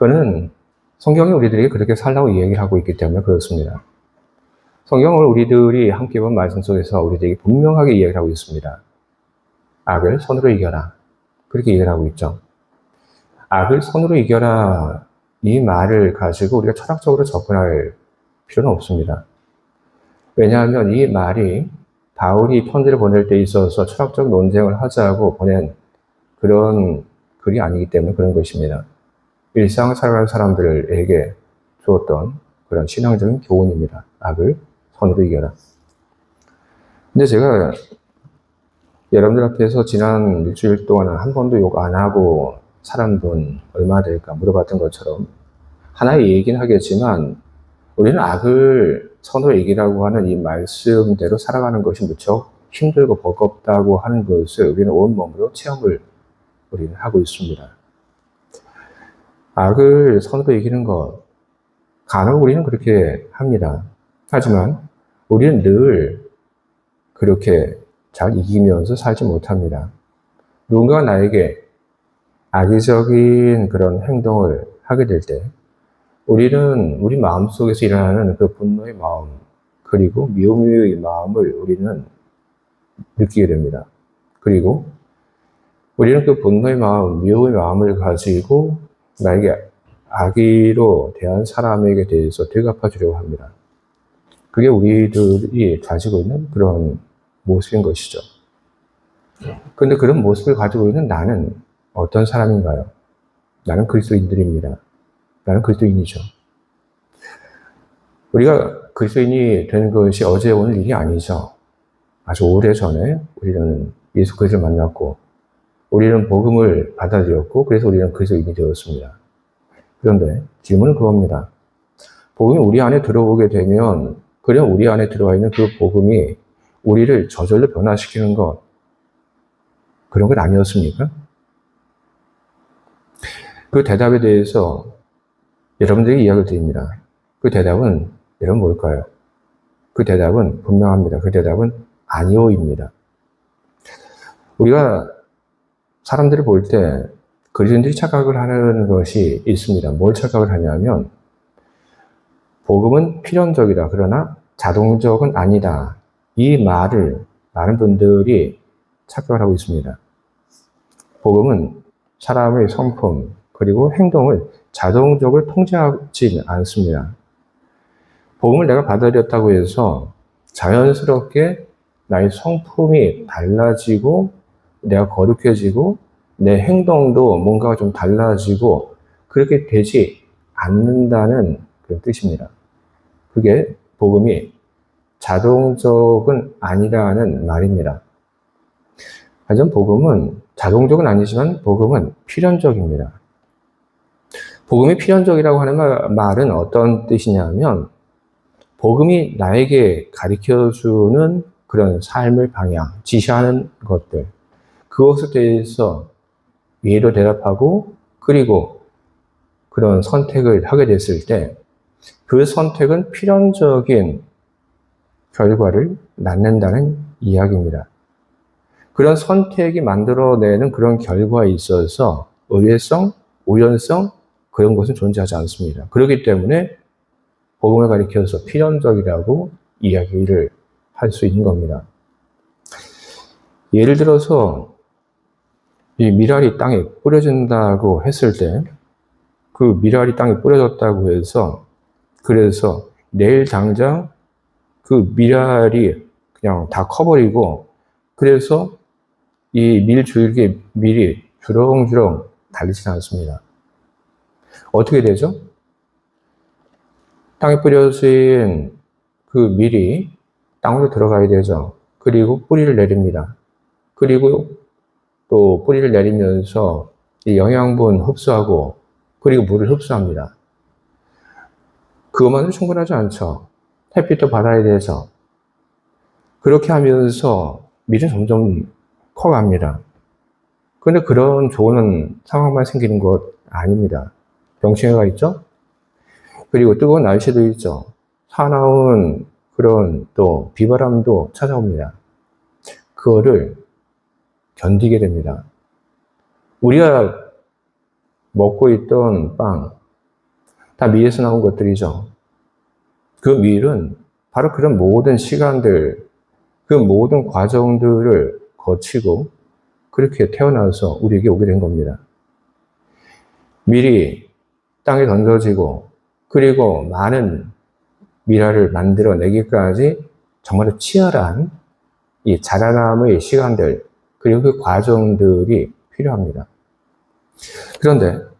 그거는 성경이 우리들에게 그렇게 살라고 이야기를 하고 있기 때문에 그렇습니다. 성경을 우리들이 함께 본 말씀 속에서 우리들에게 분명하게 이야기를 하고 있습니다. 악을 선으로 이겨라. 그렇게 이야기를 하고 있죠. 악을 선으로 이겨라. 이 말을 가지고 우리가 철학적으로 접근할 필요는 없습니다. 왜냐하면 이 말이 바울이 편지를 보낼 때 있어서 철학적 논쟁을 하자고 보낸 그런 글이 아니기 때문에 그런 것입니다. 일상을 살아가는 사람들에게 주었던 그런 신앙적인 교훈입니다. 악을 선으로 이겨라. 근데 제가 여러분들 앞에서 지난 일주일 동안 한 번도 욕 안 하고 살은 돈 얼마 될까 물어봤던 것처럼 하나의 얘기긴 하겠지만 우리는 악을 선으로 이기라고 하는 이 말씀대로 살아가는 것이 무척 힘들고 버겁다고 하는 것을 우리는 온몸으로 체험을 우리는 하고 있습니다. 악을 선으로 이기는 것, 간혹 우리는 그렇게 합니다. 하지만 우리는 늘 그렇게 잘 이기면서 살지 못합니다. 누군가가 나에게 악의적인 그런 행동을 하게 될 때 우리는 우리 마음속에서 일어나는 그 분노의 마음 그리고 미움의 마음을 우리는 느끼게 됩니다. 그리고 우리는 그 분노의 마음, 미움의 마음을 가지고 나에게 악의로 대한 사람에게 대해서 되갚아 주려고 합니다. 그게 우리들이 가지고 있는 그런 모습인 것이죠. 그런데 그런 모습을 가지고 있는 나는 어떤 사람인가요? 나는 그리스도인들입니다. 나는 그리스도인이죠. 우리가 그리스도인이 된 것이 어제 오늘 일이 아니죠. 아주 오래전에 우리는 예수 그리스도를 만났고 우리는 복음을 받아들였고 그래서 우리는 그리스도인이 되었습니다. 그런데 질문은 그겁니다. 복음이 우리 안에 들어오게 되면 그냥 우리 안에 들어와 있는 그 복음이 우리를 저절로 변화시키는 것 그런 건 아니었습니까? 그 대답에 대해서 여러분들에게 이야기를 드립니다. 그 대답은 여러분 뭘까요? 그 대답은 분명합니다. 그 대답은 아니오입니다. 우리가 사람들을 볼 때 그리스도인들이 착각을 하는 것이 있습니다. 뭘 착각을 하냐면 복음은 필연적이다. 그러나 자동적은 아니다. 이 말을 많은 분들이 착각을 하고 있습니다. 복음은 사람의 성품 그리고 행동을 자동적으로 통제하지 않습니다. 복음을 내가 받아들였다고 해서 자연스럽게 나의 성품이 달라지고 내가 거룩해지고 내 행동도 뭔가 좀 달라지고 그렇게 되지 않는다는 그런 뜻입니다. 그게 복음이 자동적은 아니라는 말입니다. 하지만 복음은 자동적은 아니지만 복음은 필연적입니다. 복음이 필연적이라고 하는 말은 어떤 뜻이냐면 복음이 나에게 가르쳐주는 그런 삶의 방향, 지시하는 것들, 그것에 대해서 예로 대답하고 그리고 그런 선택을 하게 됐을 때 그 선택은 필연적인 결과를 낳는다는 이야기입니다. 그런 선택이 만들어내는 그런 결과에 있어서 의외성, 우연성 그런 것은 존재하지 않습니다. 그렇기 때문에 복음을 가리켜서 필연적이라고 이야기를 할 수 있는 겁니다. 예를 들어서 이 미랄이 땅에 뿌려진다고 했을 때 그 미랄이 땅에 뿌려졌다고 해서 그래서 내일 당장 그 미랄이 그냥 다 커버리고 그래서 이 밀줄기에 밀이 주렁주렁 달리지는 않습니다. 어떻게 되죠? 땅에 뿌려진 그 밀이 땅으로 들어가야 되죠. 그리고 뿌리를 내립니다. 그리고 또 뿌리를 내리면서 이 영양분 흡수하고 그리고 물을 흡수합니다. 그것만으로 충분하지 않죠. 햇빛도 받아야 되죠. 그렇게 하면서 밀은 점점 커갑니다. 그런데 그런 좋은 상황만 생기는 것 아닙니다. 병충해가 있죠? 그리고 뜨거운 날씨도 있죠. 사나운 그런 또 비바람도 찾아옵니다. 그거를 견디게 됩니다. 우리가 먹고 있던 빵, 다 밀에서 나온 것들이죠. 그 밀은 바로 그런 모든 시간들, 그 모든 과정들을 거치고 그렇게 태어나서 우리에게 오게 된 겁니다. 밀이 땅에 던져지고 그리고 많은 밀알을 만들어내기까지 정말 치열한 이 자라남의 시간들 그리고 그 과정들이 필요합니다. 그런데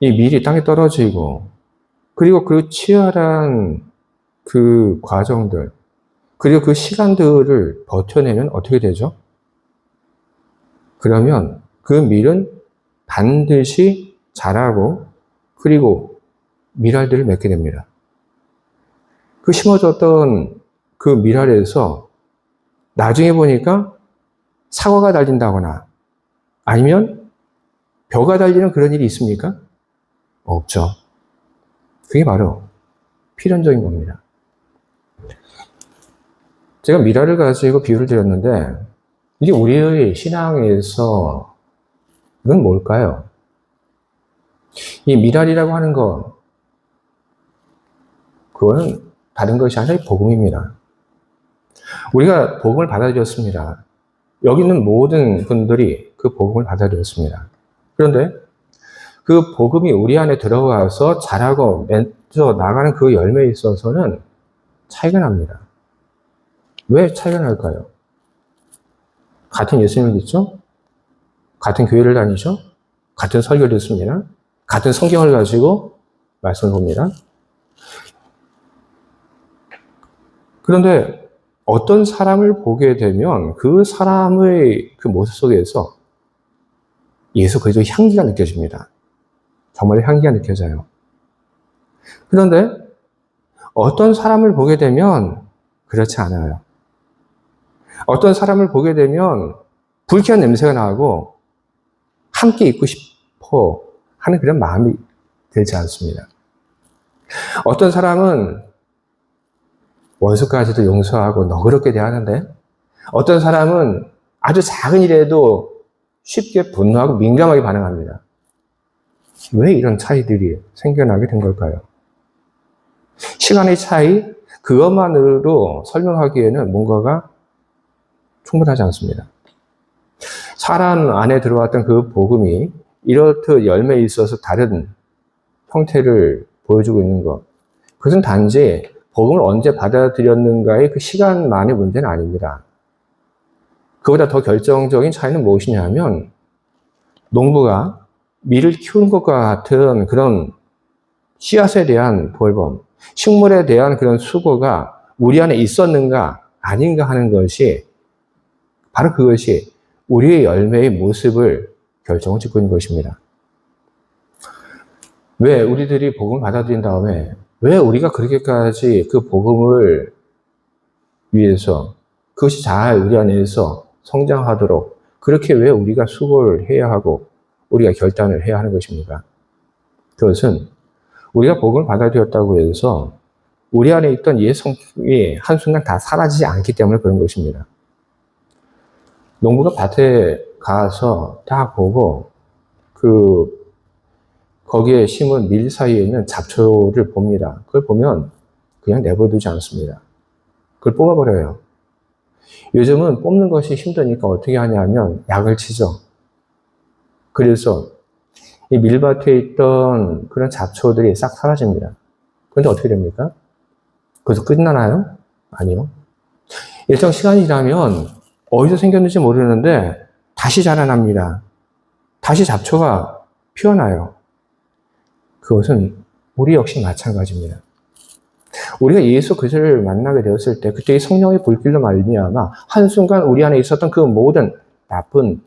이 밀이 땅에 떨어지고 그리고 그 치열한 그 과정들 그리고 그 시간들을 버텨내면 어떻게 되죠? 그러면 그 밀은 반드시 자라고 그리고 밀알들을 맺게 됩니다. 그 심어졌던 그 밀알에서 나중에 보니까 사과가 달린다거나 아니면 벼가 달리는 그런 일이 있습니까? 없죠. 그게 바로 필연적인 겁니다. 제가 밀알을 가지고 비유를 드렸는데 이게 우리의 신앙에서 이건 뭘까요? 이 밀알이라고 하는 것 그거는 다른 것이 아니라 복음입니다. 우리가 복음을 받아들였습니다. 여기 있는 모든 분들이 그 복음을 받아들였습니다. 그런데 그 복음이 우리 안에 들어가서 자라고 맺어 나가는 그 열매에 있어서는 차이가 납니다. 왜 차이가 날까요? 같은 예수님을 믿죠? 같은 교회를 다니죠? 같은 설교를 듣습니다. 같은 성경을 가지고 말씀을 봅니다. 그런데 어떤 사람을 보게 되면 그 사람의 그 모습 속에서 예수 그리스도의 향기가 느껴집니다. 정말 향기가 느껴져요. 그런데 어떤 사람을 보게 되면 그렇지 않아요. 어떤 사람을 보게 되면 불쾌한 냄새가 나고 함께 있고 싶어 하는 그런 마음이 들지 않습니다. 어떤 사람은 원수까지도 용서하고 너그럽게 대하는데 어떤 사람은 아주 작은 일에도 쉽게 분노하고 민감하게 반응합니다. 왜 이런 차이들이 생겨나게 된 걸까요? 시간의 차이, 그것만으로 설명하기에는 뭔가가 충분하지 않습니다. 사람 안에 들어왔던 그 복음이 이렇듯 열매에 있어서 다른 형태를 보여주고 있는 것. 그것은 단지 복음을 언제 받아들였는가의 그 시간만의 문제는 아닙니다. 그보다 더 결정적인 차이는 무엇이냐면 농부가 밀을 키우는 것과 같은 그런 씨앗에 대한 돌봄, 식물에 대한 그런 수고가 우리 안에 있었는가 아닌가 하는 것이 바로 그것이 우리의 열매의 모습을 결정을 짓고 있는 것입니다. 왜 우리들이 복음을 받아들인 다음에 왜 우리가 그렇게까지 그 복음을 위해서 그것이 잘 우리 안에서 성장하도록 그렇게 왜 우리가 수고를 해야 하고 우리가 결단을 해야 하는 것입니까? 그것은 우리가 복음을 받아들였다고 해서 우리 안에 있던 옛 성품이 한순간 다 사라지지 않기 때문에 그런 것입니다. 농부가 밭에 가서 딱 보고 거기에 심은 밀 사이에 있는 잡초를 봅니다. 그걸 보면 그냥 내버려두지 않습니다. 그걸 뽑아버려요. 요즘은 뽑는 것이 힘드니까 어떻게 하냐면 약을 치죠. 그래서 이 밀밭에 있던 그런 잡초들이 싹 사라집니다. 그런데 어떻게 됩니까? 그래서 끝나나요? 아니요. 일정 시간이 지나면 어디서 생겼는지 모르는데 다시 자라납니다. 다시 잡초가 피어나요. 그것은 우리 역시 마찬가지입니다. 우리가 예수 그리스도를 만나게 되었을 때 그때 성령의 불길로 말미암아 한순간 우리 안에 있었던 그 모든 나쁜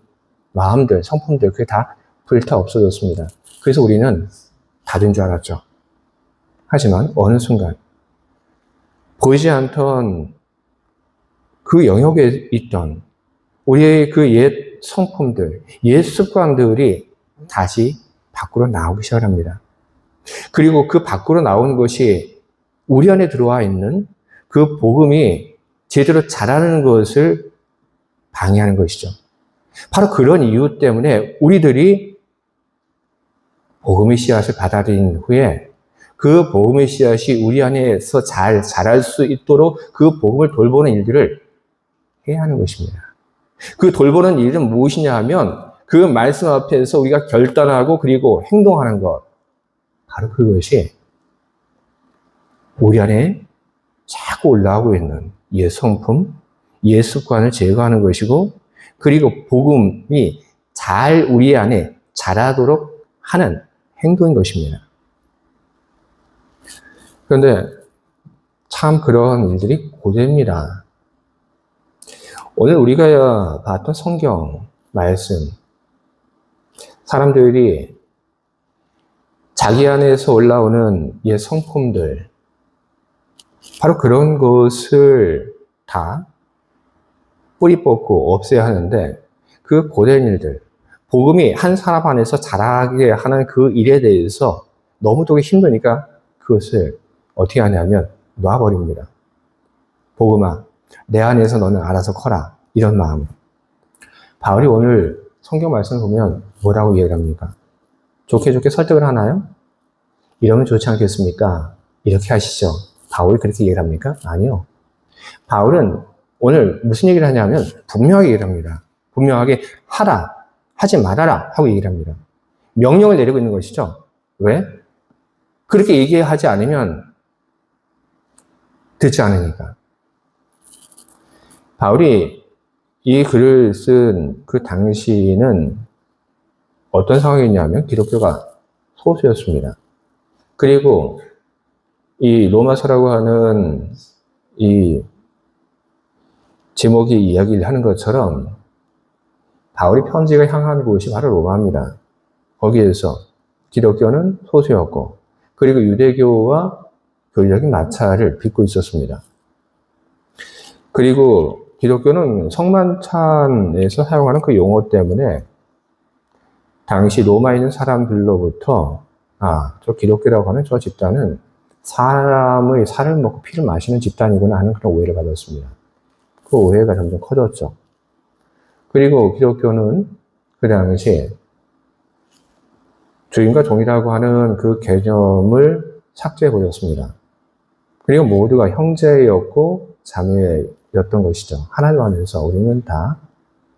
마음들, 성품들 그게 다 불타 없어졌습니다. 그래서 우리는 다 된 줄 알았죠. 하지만 어느 순간 보이지 않던 그 영역에 있던 우리의 그 옛 성품들, 옛 습관들이 다시 밖으로 나오기 시작합니다. 그리고 그 밖으로 나오는 것이 우리 안에 들어와 있는 그 복음이 제대로 자라는 것을 방해하는 것이죠. 바로 그런 이유 때문에 우리들이 복음의 씨앗을 받아들인 후에 그 복음의 씨앗이 우리 안에서 잘 자랄 수 있도록 그 복음을 돌보는 일들을 해야 하는 것입니다. 그 돌보는 일은 무엇이냐 하면 그 말씀 앞에서 우리가 결단하고 그리고 행동하는 것. 바로 그것이 우리 안에 자꾸 올라오고 있는 옛 성품, 옛 습관을 제거하는 것이고 그리고 복음이 잘 우리 안에 자라도록 하는 행동인 것입니다. 그런데 참 그러한 일들이 고됩니다. 오늘 우리가 봤던 성경 말씀, 사람들이 자기 안에서 올라오는 옛 성품들, 바로 그런 것을 다 뿌리 뽑고 없애야 하는데 그 고된 일들, 복음이 한 사람 안에서 자라게 하는 그 일에 대해서 너무도 힘드니까 그것을 어떻게 하냐면 놔버립니다. 복음아, 내 안에서 너는 알아서 커라. 이런 마음. 바울이 오늘 성경 말씀 보면 뭐라고 이야기합니까? 좋게 설득을 하나요? 이러면 좋지 않겠습니까? 이렇게 하시죠. 바울이 그렇게 얘기를 합니까? 아니요. 바울은 오늘 무슨 얘기를 하냐면 분명하게 얘기를 합니다. 분명하게 하라, 하지 말아라 하고 얘기를 합니다. 명령을 내리고 있는 것이죠. 왜? 그렇게 얘기하지 않으면 듣지 않으니까. 바울이 이 글을 쓴 그 당시는 어떤 상황이었냐면 기독교가 소수였습니다. 그리고 이 로마서라고 하는 이 제목이 이야기를 하는 것처럼 바울이 편지가 향한 곳이 바로 로마입니다. 거기에서 기독교는 소수였고 그리고 유대교와 교리적인 마찰을 빚고 있었습니다. 그리고 기독교는 성만찬에서 사용하는 그 용어 때문에 당시 로마에 있는 사람들로부터 저 기독교라고 하는 저 집단은 사람의 살을 먹고 피를 마시는 집단이구나 하는 그런 오해를 받았습니다. 그 오해가 점점 커졌죠. 그리고 기독교는 그 당시에 주인과 종이라고 하는 그 개념을 삭제해버렸습니다. 그리고 모두가 형제였고 자매였던 것이죠. 하나님 안에서 우리는 다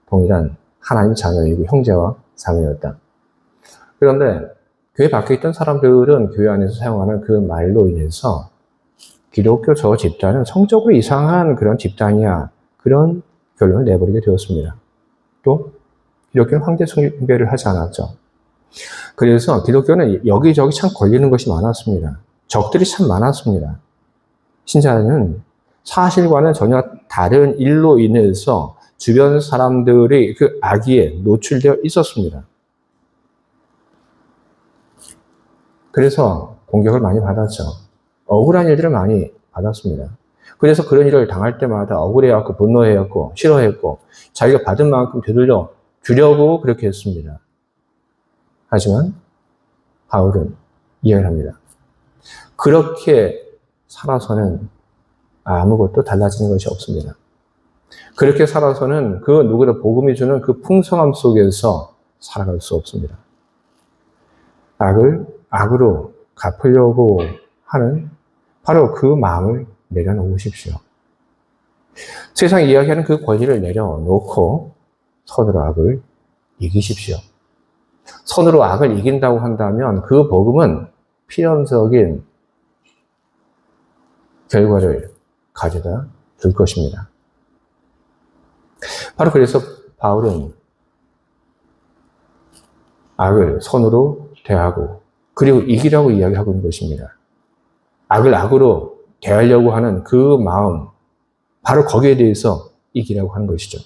동일한 하나님 자녀이고 형제와 자매였다. 그런데 교회 밖에 있던 사람들은 교회 안에서 사용하는 그 말로 인해서 기독교 저 집단은 성적으로 이상한 그런 집단이야. 그런 결론을 내버리게 되었습니다. 또 기독교는 황제 숭배를 하지 않았죠. 그래서 기독교는 여기저기 참 걸리는 것이 많았습니다. 적들이 참 많았습니다. 신자는 사실과는 전혀 다른 일로 인해서 주변 사람들이 그 악의에 노출되어 있었습니다. 그래서 공격을 많이 받았죠. 억울한 일들을 많이 받았습니다. 그래서 그런 일을 당할 때마다 억울해했고 분노해했고 싫어했고 자기가 받은 만큼 되돌려 주려고 그렇게 했습니다. 하지만 바울은 이해를 합니다. 그렇게 살아서는 아무것도 달라지는 것이 없습니다. 그렇게 살아서는 그 누구도 복음이 주는 그 풍성함 속에서 살아갈 수 없습니다. 악을 악으로 갚으려고 하는 바로 그 마음을 내려놓으십시오. 세상이 이야기하는 그 권위를 내려놓고 선으로 악을 이기십시오. 선으로 악을 이긴다고 한다면 그 복음은 필연적인 결과를 가져다 줄 것입니다. 바로 그래서 바울은 악을 선으로 대하고 그리고 이기라고 이야기하고 있는 것입니다. 악을 악으로 대하려고 하는 그 마음, 바로 거기에 대해서 이기라고 하는 것이죠.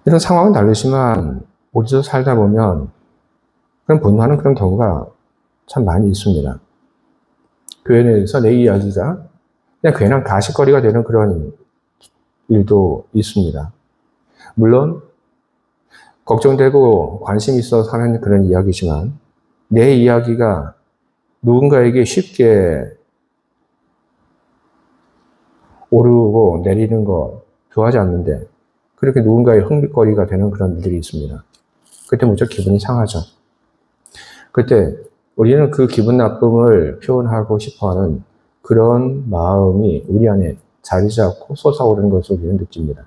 이런 상황은 다르지만 우리도 살다 보면 그런 분노하는 그런 경우가 참 많이 있습니다. 교회 내에서 내 이야기가 그냥 괜한 가십거리가 되는 그런 일도 있습니다. 물론 걱정되고 관심이 있어서 하는 그런 이야기지만 내 이야기가 누군가에게 쉽게 오르고 내리는 거 좋아하지 않는데 그렇게 누군가의 흥미거리가 되는 그런 일들이 있습니다. 그때 무척 기분이 상하죠. 그때 우리는 그 기분 나쁨을 표현하고 싶어하는 그런 마음이 우리 안에 자리 잡고 솟아오르는 것을 우리는 느낍니다.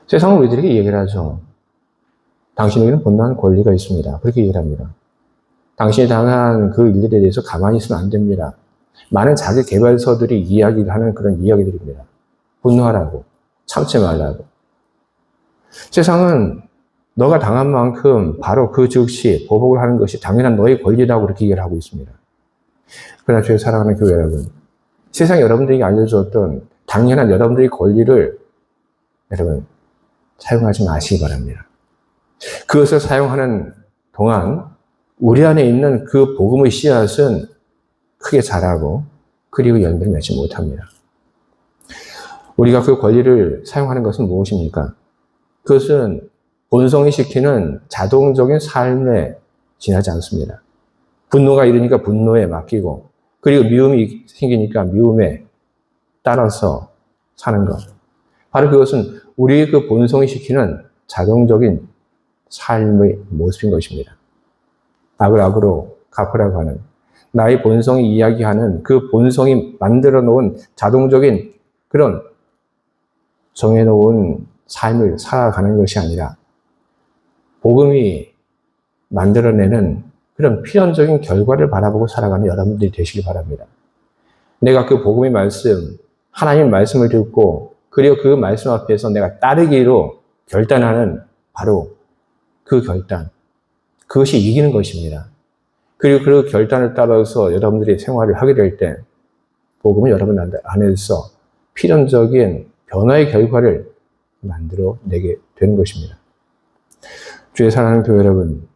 세상은 우리들에게 얘기를 하죠. 당신에게는 분노한 권리가 있습니다. 그렇게 얘기를 합니다. 당신이 당한 그 일들에 대해서 가만히 있으면 안 됩니다. 많은 자기 개발서들이 이야기를 하는 그런 이야기들입니다. 분노하라고, 참지 말라고. 세상은 너가 당한 만큼 바로 그 즉시 보복을 하는 것이 당연한 너의 권리라고 그렇게 얘기를 하고 있습니다. 그러나 주의 사랑하는 교회 여러분, 세상이 여러분들에게 알려주었던 당연한 여러분들의 권리를 여러분 사용하지 마시기 바랍니다. 그것을 사용하는 동안 우리 안에 있는 그 복음의 씨앗은 크게 자라고 그리고 열매를 맺지 못합니다. 우리가 그 권리를 사용하는 것은 무엇입니까? 그것은 본성이 시키는 자동적인 삶에 지나지 않습니다. 분노가 일으니까 분노에 맡기고 그리고 미움이 생기니까 미움에 따라서 사는 것. 바로 그것은 우리의 그 본성이 시키는 자동적인 삶의 모습인 것입니다. 악을 악으로 갚으라고 하는 나의 본성이 이야기하는 그 본성이 만들어 놓은 자동적인 그런 정해놓은 삶을 살아가는 것이 아니라 복음이 만들어내는 그런 필연적인 결과를 바라보고 살아가는 여러분들이 되시길 바랍니다. 내가 그 복음의 말씀, 하나님의 말씀을 듣고 그리고 그 말씀 앞에서 내가 따르기로 결단하는 바로 그 결단, 그것이 이기는 것입니다. 그리고 그 결단을 따라서 여러분들이 생활을 하게 될 때 복음은 여러분 안에서 필연적인 변화의 결과를 만들어내게 되는 것입니다. 주의 사랑하는 교회 여러분,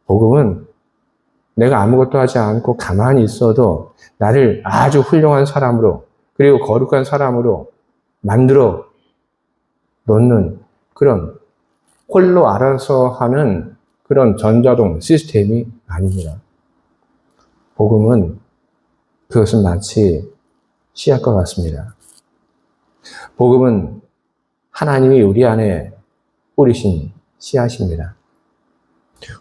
복음은 내가 아무것도 하지 않고 가만히 있어도 나를 아주 훌륭한 사람으로 그리고 거룩한 사람으로 만들어 놓는 그런 홀로 알아서 하는 그런 전자동 시스템이 아닙니다. 복음은 그것은 마치 씨앗과 같습니다. 복음은 하나님이 우리 안에 뿌리신 씨앗입니다.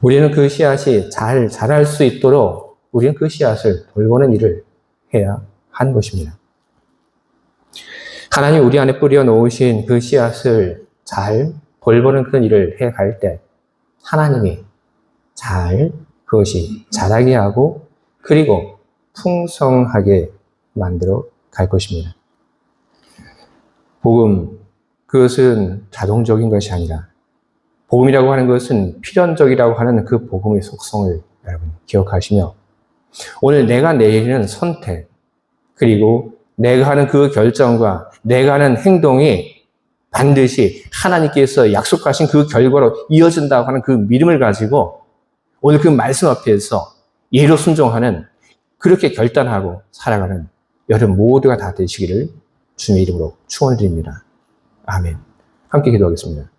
우리는 그 씨앗이 잘 자랄 수 있도록 우리는 그 씨앗을 돌보는 일을 해야 하는 것입니다. 하나님 우리 안에 뿌려 놓으신 그 씨앗을 잘 돌보는 그런 일을 해 갈 때 하나님이 잘 그것이 자라게 하고 그리고 풍성하게 만들어 갈 것입니다. 복음, 그것은 자동적인 것이 아니라 복음이라고 하는 것은 필연적이라고 하는 그 복음의 속성을 여러분 기억하시며 오늘 내가 내리는 선택 그리고 내가 하는 그 결정과 내가 하는 행동이 반드시 하나님께서 약속하신 그 결과로 이어진다고 하는 그 믿음을 가지고 오늘 그 말씀 앞에서 예로 순종하는 그렇게 결단하고 살아가는 여러분 모두가 다 되시기를 주님의 이름으로 축원드립니다. 아멘. 함께 기도하겠습니다.